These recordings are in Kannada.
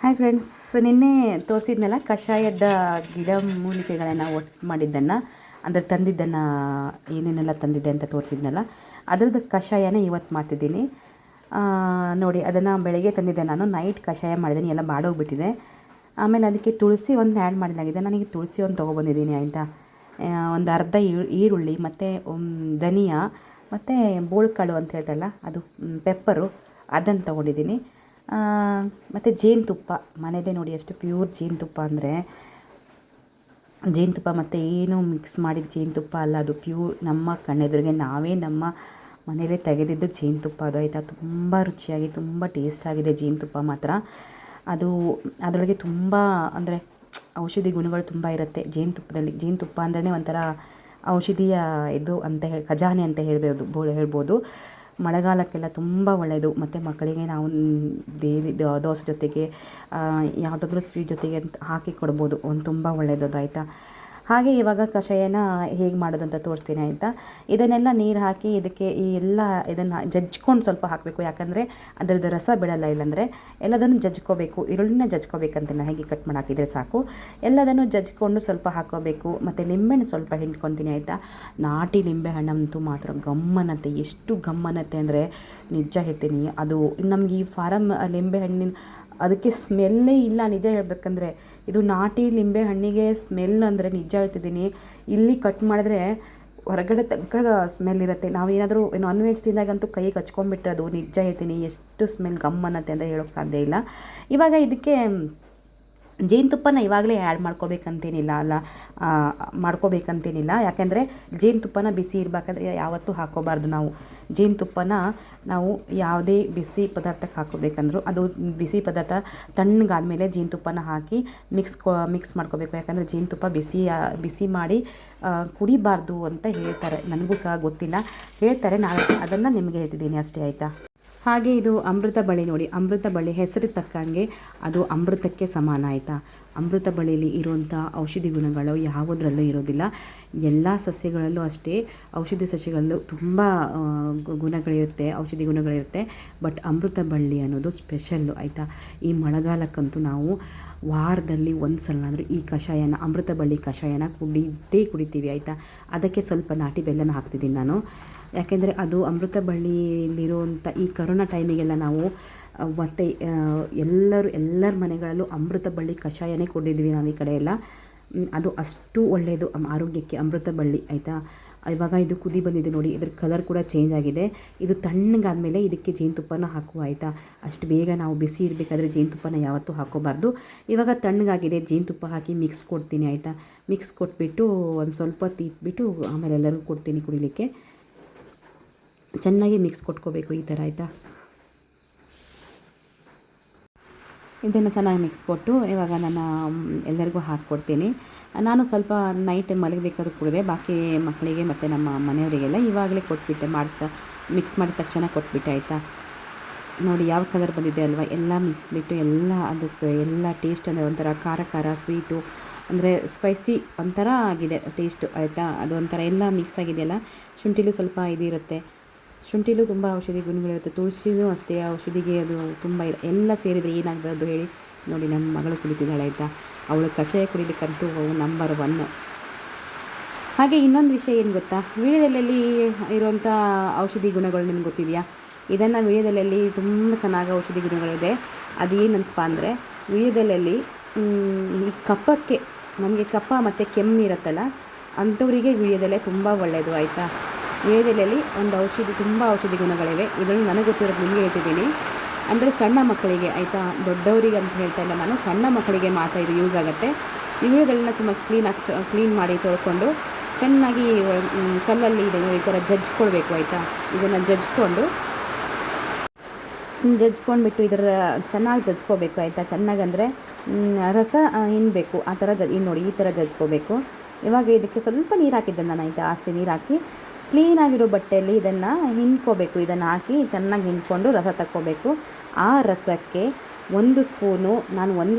ಹಾಯ್ ಫ್ರೆಂಡ್ಸ್, ನಿನ್ನೆ ತೋರಿಸಿದ್ನಲ್ಲ ಕಷಾಯದ ಗಿಡ ಮೂಲಿಕೆಗಳನ್ನು ಒಟ್ಟು ಮಾಡಿದ್ದನ್ನು, ಅಂದರೆ ತಂದಿದ್ದನ್ನು ಏನೇನೆಲ್ಲ ತಂದಿದ್ದೆ ಅಂತ ತೋರಿಸಿದ್ನಲ್ಲ, ಅದರದ್ದು ಕಷಾಯನೇ ಇವತ್ತು ಮಾಡ್ತಿದ್ದೀನಿ. ನೋಡಿ, ಅದನ್ನು ಬೆಳಗ್ಗೆ ತಂದಿದ್ದೆ, ನಾನು ನೈಟ್ ಕಷಾಯ ಮಾಡಿದ್ದೀನಿ, ಎಲ್ಲ ಬಾಡೋಗ್ಬಿಟ್ಟಿದೆ. ಆಮೇಲೆ ಅದಕ್ಕೆ ತುಳಸಿ ಒಂದು ಆ್ಯಡ್ ಮಾಡಲಾಗಿದೆ. ನನಗೆ ತುಳಸಿ ಒಂದು ತೊಗೊಬಂದಿದ್ದೀನಿ ಆಯಿತಾ. ಒಂದು ಅರ್ಧ ಈರುಳ್ಳಿ ಮತ್ತು ಧನಿಯಾ ಮತ್ತು ಬೋಳ್ಕಾಳು ಅಂತ ಹೇಳ್ತಲ್ಲ, ಅದು ಪೆಪ್ಪರು, ಅದನ್ನು ತೊಗೊಂಡಿದ್ದೀನಿ. ಮತ್ತು ಜೇನುತುಪ್ಪ ಮನೆಯದೇ ನೋಡಿ, ಎಷ್ಟು ಪ್ಯೂರ್ ಜೇನುತುಪ್ಪ ಅಂದರೆ ಜೇನುತುಪ್ಪ ಮತ್ತು ಏನು ಮಿಕ್ಸ್ ಮಾಡಿದ ಜೇನುತುಪ್ಪ ಅಲ್ಲ, ಅದು ಪ್ಯೂರ್ ನಮ್ಮ ಕಣ್ಣೆದುರಿಗೆ ನಾವೇ ನಮ್ಮ ಮನೆಯಲ್ಲೇ ತೆಗೆದಿದ್ದು ಜೇನುತುಪ್ಪ ಅದು ಆಯಿತಾ. ತುಂಬ ರುಚಿಯಾಗಿ ತುಂಬ ಟೇಸ್ಟಾಗಿದೆ ಜೇನುತುಪ್ಪ ಮಾತ್ರ. ಅದು ಅದರೊಳಗೆ ತುಂಬ ಅಂದರೆ ಔಷಧಿ ಗುಣಗಳು ತುಂಬ ಇರುತ್ತೆ ಜೇನುತುಪ್ಪದಲ್ಲಿ. ಜೇನುತುಪ್ಪ ಅಂದ್ರೆ ಒಂಥರ ಔಷಧಿಯ ಇದು ಅಂತ ಖಜಾನೆ ಅಂತ ಹೇಳ್ಬೋದು. ಮಳೆಗಾಲಕ್ಕೆಲ್ಲ ತುಂಬ ಒಳ್ಳೆಯದು. ಮತ್ತು ಮಕ್ಕಳಿಗೆ ನಾವು ದೋಸೆ ಜೊತೆಗೆ ಯಾವುದಾದ್ರೂ ಸ್ವೀಟ್ ಜೊತೆಗೆ ಹಾಕಿ ಕೊಡ್ಬೋದು, ಒಂದು ತುಂಬ ಒಳ್ಳೆಯದು ಆಯಿತಾ. ಹಾಗೆ ಇವಾಗ ಕಷಾಯನ ಹೇಗೆ ಮಾಡೋದು ಅಂತ ತೋರಿಸ್ತೀನಿ ಆಯಿತಾ. ಇದನ್ನೆಲ್ಲ ನೀರು ಹಾಕಿ ಇದಕ್ಕೆ ಈ ಎಲ್ಲ ಇದನ್ನು ಜಜ್ಕೊಂಡು ಸ್ವಲ್ಪ ಹಾಕಬೇಕು, ಯಾಕಂದರೆ ಅದರದ್ದು ರಸ ಬಿಡಲ್ಲ. ಇಲ್ಲಾಂದರೆ ಎಲ್ಲದನ್ನು ಜಜ್ಕೋಬೇಕು, ಈರುಳ್ಳಿನ ಜಜ್ಕೋಬೇಕಂತ ಹೇಗೆ ಕಟ್ ಮಾಡಿ ಹಾಕಿದರೆ ಸಾಕು. ಎಲ್ಲದನ್ನು ಜಜ್ಕೊಂಡು ಸ್ವಲ್ಪ ಹಾಕೋಬೇಕು. ಮತ್ತು ಲಿಂಬೆಹಣ್ಣು ಸ್ವಲ್ಪ ಹಿಂಡ್ಕೊತೀನಿ ಆಯಿತಾ. ನಾಟಿ ಲಿಂಬೆಹಣ್ಣಂತೂ ಮಾತ್ರ ಗಮ್ಮನತ್ತೆ, ಎಷ್ಟು ಗಮ್ಮನತ್ತೆ ಅಂದರೆ ನಿಜ ಹೇಳ್ತೀನಿ. ಅದು ನಮಗೆ ಈ ಫಾರಮ್ ಲಿಂಬೆಹಣ್ಣಿನ ಅದಕ್ಕೆ ಸ್ಮೆಲ್ಲೇ ಇಲ್ಲ ನಿಜ ಹೇಳ್ಬೇಕಂದ್ರೆ. ಇದು ನಾಟಿ ಲಿಂಬೆ ಹಣ್ಣಿಗೆ ಸ್ಮೆಲ್ ಅಂದರೆ ನಿಜ ಹೇಳ್ತಿದ್ದೀನಿ, ಇಲ್ಲಿ ಕಟ್ ಮಾಡಿದ್ರೆ ಹೊರಗಡೆ ತಗ್ಗದ ಸ್ಮೆಲ್ ಇರುತ್ತೆ. ನಾವೇನಾದರೂ ನಾನ್ ವೆಜ್ ತಿಂದಾಗಂತೂ ಕೈಗೆ ಹಚ್ಕೊಂಡ್ಬಿಟ್ರೆ ಅದು ನಿಜ ಹೇಳ್ತೀನಿ ಎಷ್ಟು ಸ್ಮೆಲ್ ಗಮ್ಮನತ್ತೆ ಅಂತ ಹೇಳೋಕ್ಕೆ ಸಾಧ್ಯ ಇಲ್ಲ. ಇವಾಗ ಇದಕ್ಕೆ ಜೇನುತುಪ್ಪನ ಇವಾಗಲೇ ಆ್ಯಡ್ ಮಾಡ್ಕೋಬೇಕಂತೇನಿಲ್ಲ, ಯಾಕೆಂದರೆ ಜೇನುತುಪ್ಪನ ಬಿಸಿ ಇರಬೇಕಾದ್ರೆ ಯಾವತ್ತೂ ಹಾಕೋಬಾರ್ದು. ಜೇನುತುಪ್ಪನ ನಾವು ಯಾವುದೇ ಬಿಸಿ ಪದಾರ್ಥಕ್ಕೆ ಹಾಕೋಬೇಕಂದ್ರೂ ಅದು ಬಿಸಿ ಪದಾರ್ಥ ತಣ್ಣಗಾದ್ಮೇಲೆ ಜೇನುತುಪ್ಪನ ಹಾಕಿ ಮಿಕ್ಸ್ ಮಾಡ್ಕೋಬೇಕು. ಯಾಕಂದರೆ ಜೇನುತುಪ್ಪ ಬಿಸಿ ಮಾಡಿ ಕುಡಿಬಾರ್ದು ಅಂತ ಹೇಳ್ತಾರೆ. ನನಗೂ ಸಹ ಗೊತ್ತಿಲ್ಲ, ಹೇಳ್ತಾರೆ. ನಾನು ಅದನ್ನು ನಿಮಗೆ ಹೇಳ್ತಿದ್ದೀನಿ ಅಷ್ಟೇ ಆಯಿತಾ. ಹಾಗೆ ಇದು ಅಮೃತ ಬಳ್ಳಿ ನೋಡಿ, ಅಮೃತ ಬಳ್ಳಿ ಹೆಸರಿಗೆ ತಕ್ಕಂಗೆ ಅದು ಅಮೃತಕ್ಕೆ ಸಮಾನ ಆಯಿತಾ. ಅಮೃತ ಬಳ್ಳಿಯಲ್ಲಿ ಇರುವಂಥ ಔಷಧಿ ಗುಣಗಳು ಯಾವುದರಲ್ಲೂ ಇರೋದಿಲ್ಲ. ಎಲ್ಲ ಸಸ್ಯಗಳಲ್ಲೂ ಅಷ್ಟೇ, ಔಷಧಿ ಸಸ್ಯಗಳಲ್ಲೂ ತುಂಬ ಔಷಧಿ ಗುಣಗಳಿರುತ್ತೆ. ಬಟ್ ಅಮೃತ ಬಳ್ಳಿ ಅನ್ನೋದು ಸ್ಪೆಷಲ್ಲು ಆಯಿತಾ. ಈ ಮಳೆಗಾಲಕ್ಕಂತೂ ನಾವು ವಾರದಲ್ಲಿ ಒಂದು ಸಲ ಈ ಕಷಾಯನ, ಅಮೃತ ಬಳ್ಳಿ ಕಷಾಯನ ಕುಡಿತೀವಿ ಆಯಿತಾ. ಅದಕ್ಕೆ ಸ್ವಲ್ಪ ನಾಟಿ ಬೆಲ್ಲನ ಹಾಕ್ತಿದ್ದೀನಿ ನಾನು, ಯಾಕೆಂದರೆ ಅದು ಅಮೃತ ಬಳ್ಳಿಯಲ್ಲಿರುವಂಥ ಈ ಕರೋನಾ ಟೈಮಿಗೆಲ್ಲ ನಾವು ಮತ್ತು ಎಲ್ಲರ ಮನೆಗಳಲ್ಲೂ ಅಮೃತ ಬಳ್ಳಿ ಕಷಾಯನೇ ಕುಡಿದಿದ್ವಿ ನಾವು ಈ ಕಡೆ ಎಲ್ಲ. ಅದು ಅಷ್ಟು ಒಳ್ಳೆಯದು ಆರೋಗ್ಯಕ್ಕೆ ಅಮೃತ ಬಳ್ಳಿ ಆಯಿತಾ. ಇವಾಗ ಇದು ಕುದಿ ಬಂದಿದೆ ನೋಡಿ, ಇದ್ರ ಕಲರ್ ಕೂಡ ಚೇಂಜ್ ಆಗಿದೆ. ಇದು ತಣ್ಣಗಾದಮೇಲೆ ಇದಕ್ಕೆ ಜೇನುತುಪ್ಪನ ಹಾಕುವ ಆಯಿತಾ. ಅಷ್ಟು ಬೇಗ ನಾವು ಬಿಸಿ ಇರಬೇಕಾದ್ರೆ ಜೇನುತುಪ್ಪನ ಯಾವತ್ತೂ ಹಾಕೋಬಾರ್ದು. ಇವಾಗ ತಣ್ಣಗಾಗಿದೆ, ಜೇನುತುಪ್ಪ ಹಾಕಿ ಮಿಕ್ಸ್ ಕೊಡ್ತೀನಿ ಆಯಿತಾ. ಮಿಕ್ಸ್ ಕೊಟ್ಬಿಟ್ಟು ಒಂದು ಸ್ವಲ್ಪ ಇಟ್ಬಿಟ್ಟು ಆಮೇಲೆ ಎಲ್ಲರಿಗೂ ಕೊಡ್ತೀನಿ ಕುಡಿಲಿಕ್ಕೆ. ಚೆನ್ನಾಗಿ ಮಿಕ್ಸ್ ಕೊಟ್ಕೋಬೇಕು ಈ ಥರ ಆಯಿತಾ. ಇದನ್ನು ಚೆನ್ನಾಗಿ ಮಿಕ್ಸ್ ಕೊಟ್ಟು ಇವಾಗ ನಾನು ಎಲ್ಲರಿಗೂ ಹಾಕ್ಕೊಡ್ತೀನಿ. ನಾನು ಸ್ವಲ್ಪ ನೈಟ್ ಮಲಗಬೇಕಾದ್ರೂ ಕುಡಿದೆ, ಬಾಕಿ ಮಕ್ಕಳಿಗೆ ಮತ್ತು ನಮ್ಮ ಮನೆಯವರಿಗೆಲ್ಲ ಇವಾಗಲೇ ಕೊಟ್ಬಿಟ್ಟೆ, ಮಿಕ್ಸ್ ಮಾಡಿದ ತಕ್ಷಣ ಕೊಟ್ಬಿಟ್ಟೆ ಆಯಿತಾ. ನೋಡಿ ಯಾವ ಕಲರ್ ಬಂದಿದೆ ಅಲ್ವಾ. ಎಲ್ಲ ಮಿಕ್ಸ್ ಬಿಟ್ಟು ಎಲ್ಲ ಅದಕ್ಕೆ ಎಲ್ಲ ಟೇಸ್ಟ್ ಅಂದರೆ ಒಂಥರ ಖಾರ ಸ್ವೀಟು ಅಂದರೆ ಸ್ಪೈಸಿ ಒಂಥರ ಆಗಿದೆ ಟೇಸ್ಟು ಆಯಿತಾ. ಅದು ಒಂಥರ ಎಲ್ಲ ಮಿಕ್ಸ್ ಆಗಿದೆಯಲ್ಲ. ಶುಂಠಿಲೂ ಸ್ವಲ್ಪ ಇದಿರುತ್ತೆ, ಶುಂಠಿಲೂ ತುಂಬ ಔಷಧಿ ಗುಣಗಳಿರುತ್ತೆ. ತುಳಸಿನೂ ಅಷ್ಟೇ ಔಷಧಿಗೆ ಅದು ತುಂಬ ಎಲ್ಲ ಸೇರಿದರೆ ಏನಾಗ್ಬೋದು ಹೇಳಿ. ನೋಡಿ ನಮ್ಮ ಮಗಳು ಕುಡಿತಿದ್ದಾಳೆ ಆಯಿತಾ, ಅವಳು ಕಷಾಯ ಕುಡಿಲಿಕ್ಕಂತೂ ನಂಬರ್ 1. ಹಾಗೆ ಇನ್ನೊಂದು ವಿಷಯ ಏನು ಗೊತ್ತಾ, ವೀಳ್ಯದೆಲೆಯಲ್ಲಿ ಇರುವಂಥ ಔಷಧಿ ಗುಣಗಳು ನಿಮ್ಗೆ ಗೊತ್ತಿದೆಯಾ? ಇದನ್ನು ವೀಳ್ಯದೆಲೆಯಲ್ಲಿ ತುಂಬ ಚೆನ್ನಾಗಿ ಔಷಧಿ ಗುಣಗಳಿದೆ. ಅದೇನಂತಪ್ಪ ಅಂದರೆ, ವೀಳ್ಯದೆಲೆಯಲ್ಲಿ ಕಫಕ್ಕೆ, ನಮಗೆ ಕಫ ಮತ್ತು ಕೆಮ್ಮು ಇರುತ್ತಲ್ಲ ಅಂಥವರಿಗೆ ವೀಳ್ಯದೆಲೆ ತುಂಬ ಒಳ್ಳೆಯದು ಆಯಿತಾ. ವೀಳ್ಯದೆಲೆಯಲ್ಲಿ ತುಂಬ ಔಷಧಿ ಗುಣಗಳಿವೆ. ಇದರಲ್ಲಿ ನನಗೆ ಗೊತ್ತಿರೋದು ನಿಮಗೆ ಹೇಳ್ತಿದ್ದೀನಿ. ಅಂದರೆ ಸಣ್ಣ ಮಕ್ಕಳಿಗೆ ಆಯಿತಾ, ದೊಡ್ಡವರಿಗೆ ಅಂತ ಹೇಳ್ತಾ ಇಲ್ಲ ನಾನು, ಸಣ್ಣ ಮಕ್ಕಳಿಗೆ ಮಾತ್ರ ಇದು ಯೂಸ್ ಆಗುತ್ತೆ. ಈ ವೀಳ್ಯದೆಲೆನ ಕ್ಲೀನ್ ಮಾಡಿ ತೊಳ್ಕೊಂಡು ಚೆನ್ನಾಗಿ ಕಲ್ಲಲ್ಲಿ ಇದೆ ನೋಡಿ ಈ ಥರ ಜಜ್ಕೊಳ್ಬೇಕು ಆಯಿತಾ. ಇದನ್ನು ಜಜ್ಕೊಂಡ್ಬಿಟ್ಟು ಇದರ ಚೆನ್ನಾಗಿ ಜಜ್ಕೋಬೇಕು ಆಯಿತಾ. ಚೆನ್ನಾಗಂದರೆ ರಸ ಹಿಂಡಬೇಕು ಆ ಥರ ನೋಡಿ ಈ ಥರ ಜಜ್ಕೋಬೇಕು. ಇವಾಗ ಇದಕ್ಕೆ ಸ್ವಲ್ಪ ನೀರು ಹಾಕಿದ್ದೆ ನಾನು ಆಯಿತಾ, ಜಾಸ್ತಿ ನೀರು ಹಾಕಿ ಕ್ಲೀನಾಗಿರೋ ಬಟ್ಟೆಯಲ್ಲಿ ಇದನ್ನು ಹಿಂಡ್ಕೋಬೇಕು. ಇದನ್ನು ಹಾಕಿ ಚೆನ್ನಾಗಿ ಹಿಂಡ್ಕೊಂಡು ರಸ ತಕ್ಕೋಬೇಕು. ಆ ರಸಕ್ಕೆ ಒಂದು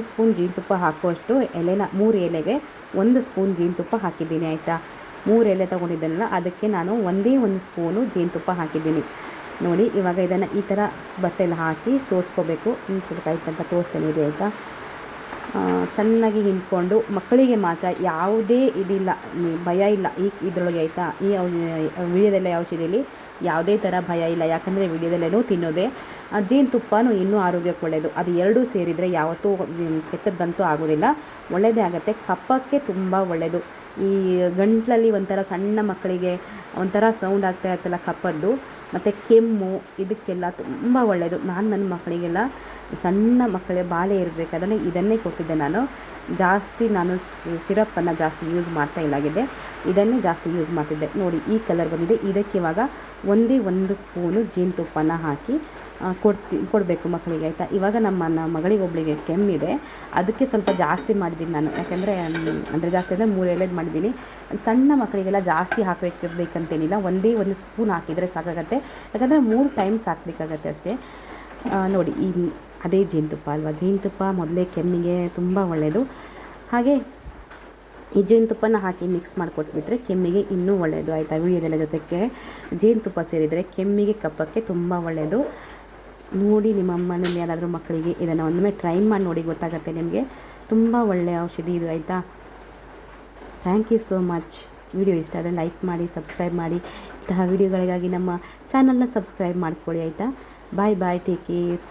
ಸ್ಪೂನ್ ಜೇನುತುಪ್ಪ ಹಾಕುವಷ್ಟು ಎಲೆನ, 3 ಎಲೆಗೆ 1 ಸ್ಪೂನ್ ಜೇನುತುಪ್ಪ ಹಾಕಿದ್ದೀನಿ ಆಯಿತಾ. 3 ಎಲೆ ತೊಗೊಂಡಿದ್ದೆನಲ್ಲ ಅದಕ್ಕೆ ನಾನು ಒಂದೇ 1 ಸ್ಪೂನು ಜೇನುತುಪ್ಪ ಹಾಕಿದ್ದೀನಿ. ನೋಡಿ ಇವಾಗ ಇದನ್ನು ಈ ಥರ ಬಟ್ಟೆಲಿ ಹಾಕಿ ಸೋಸ್ಕೋಬೇಕು. ಇನ್ನು ಸ್ವಲ್ಪ ಕೈ ತನಕ ತೋರಿಸ್ತೇನೆ ಇದೆ ಆಯಿತಾ. ಚೆನ್ನಾಗಿ ಹಿಂಡ್ಕೊಂಡು ಮಕ್ಕಳಿಗೆ ಮಾತ್ರ ಯಾವುದೇ ಇದಿಲ್ಲ, ಭಯ ಇಲ್ಲ ಇದರೊಳಗೆ ಆಯಿತಾ. ಈ ವಿಡಿಯೋದೆಲ್ಲ ಔಷಧಿಯಲ್ಲಿ ಯಾವುದೇ ಥರ ಭಯ ಇಲ್ಲ, ಯಾಕಂದರೆ ವಿಡಿಯೋದಲ್ಲೇನೂ ತಿನ್ನೋದೇ. ಜೇನುತುಪ್ಪನೂ ಇನ್ನೂ ಆರೋಗ್ಯಕ್ಕೆ ಒಳ್ಳೆಯದು. ಅದು ಎರಡೂ ಸೇರಿದರೆ ಯಾವತ್ತೂ ಕೆಟ್ಟದ್ದಂತೂ ಆಗೋದಿಲ್ಲ, ಒಳ್ಳೆಯದೇ ಆಗುತ್ತೆ. ಕಫಕ್ಕೆ ತುಂಬ ಒಳ್ಳೆಯದು. ಈ ಗಂಟಲಲ್ಲಿ ಒಂಥರ ಸಣ್ಣ ಮಕ್ಕಳಿಗೆ ಒಂಥರ ಸೌಂಡ್ ಆಗ್ತಾ ಇರ್ತಲ್ಲ ಕಫದ್ದು, ಮತ್ತು ಕೆಮ್ಮು, ಇದಕ್ಕೆಲ್ಲ ತುಂಬ ಒಳ್ಳೆಯದು. ನಾನು ನನ್ನ ಮಕ್ಕಳಿಗೆಲ್ಲ ಸಣ್ಣ ಮಕ್ಕಳಿಗೆ ಬಾಲೆ ಇರಬೇಕಾದ್ರೆ ಇದನ್ನೇ ಕೊಟ್ಟಿದ್ದೆ ನಾನು. ಜಾಸ್ತಿ ನಾನು ಸಿರಪ್ಪನ್ನು ಜಾಸ್ತಿ ಯೂಸ್ ಮಾಡ್ತಾ ಇಲ್ಲಾಗಿದೆ, ಇದನ್ನೇ ಜಾಸ್ತಿ ಯೂಸ್ ಮಾಡ್ತಿದ್ದೆ. ನೋಡಿ ಈ ಕಲರ್ ಬಂದಿದೆ. ಇದಕ್ಕೆ ಇವಾಗ ಒಂದೇ 1 ಸ್ಪೂನು ಜೇನುತುಪ್ಪನ ಹಾಕಿ ಕೊಡಬೇಕು ಮಕ್ಕಳಿಗೆ ಆಯಿತಾ. ಇವಾಗ ನಮ್ಮ ಮಗಳಿಗೆ ಒಬ್ಬಳಿಗೆ ಕೆಮ್ಮಿದೆ, ಅದಕ್ಕೆ ಸ್ವಲ್ಪ ಜಾಸ್ತಿ ಮಾಡಿದ್ದೀನಿ ನಾನು, ಯಾಕೆಂದರೆ ಅಂದರೆ ಜಾಸ್ತಿ ಅಂದರೆ 3 ಎಲೆದು ಮಾಡಿದ್ದೀನಿ. ಸಣ್ಣ ಮಕ್ಕಳಿಗೆಲ್ಲ ಜಾಸ್ತಿ ಹಾಕಬೇಕಂತೇನಿಲ್ಲ, ಒಂದೇ 1 ಸ್ಪೂನ್ ಹಾಕಿದರೆ ಸಾಕಾಗತ್ತೆ, ಯಾಕಂದರೆ 3 ಟೈಮ್ಸ್ ಹಾಕಬೇಕಾಗತ್ತೆ ಅಷ್ಟೇ. ನೋಡಿ ಅದೇ ಜೇನುತುಪ್ಪ ಅಲ್ವಾ, ಜೇನುತುಪ್ಪ ಮೊದಲೇ ಕೆಮ್ಮಿಗೆ ತುಂಬ ಒಳ್ಳೆಯದು. ಹಾಗೆ ಈ ಜೇನುತುಪ್ಪನ ಹಾಕಿ ಮಿಕ್ಸ್ ಮಾಡಿಕೊಟ್ಬಿಟ್ರೆ ಕೆಮ್ಮಿಗೆ ಇನ್ನೂ ಒಳ್ಳೆಯದು ಆಯಿತಾ. ವಿಡಿಯೋದೆಲ್ಲ ಜೊತೆಗೆ ಜೇನುತುಪ್ಪ ಸೇರಿದರೆ ಕೆಮ್ಮಿಗೆ ಕಫಕ್ಕೆ ತುಂಬ ಒಳ್ಳೆಯದು. ನೋಡಿ ನಿಮ್ಮ ಮನೇಲಿ ಯಾರಾದರೂ ಮಕ್ಕಳಿಗೆ ಇದನ್ನು ಒಮ್ಮೆ ಟ್ರೈ ಮಾಡಿ ನೋಡಿ, ಗೊತ್ತಾಗುತ್ತೆ ನಿಮಗೆ. ತುಂಬ ಒಳ್ಳೆಯ ಔಷಧಿ ಇದು ಆಯಿತಾ. Thank you so much. Video ಇಷ್ಟ ಆದರೆ ಲೈಕ್ ಮಾಡಿ, ಸಬ್ಸ್ಕ್ರೈಬ್ ಮಾಡಿ. ಇಂತಹ ವಿಡಿಯೋಗಳಿಗಾಗಿ ನಮ್ಮ ಚಾನಲ್ನ ಸಬ್ಸ್ಕ್ರೈಬ್ ಮಾಡ್ಕೊಳ್ಳಿ ಆಯಿತಾ. ಬಾಯ್ ಬಾಯ್, ಟೇಕ್ ಕೇರ್.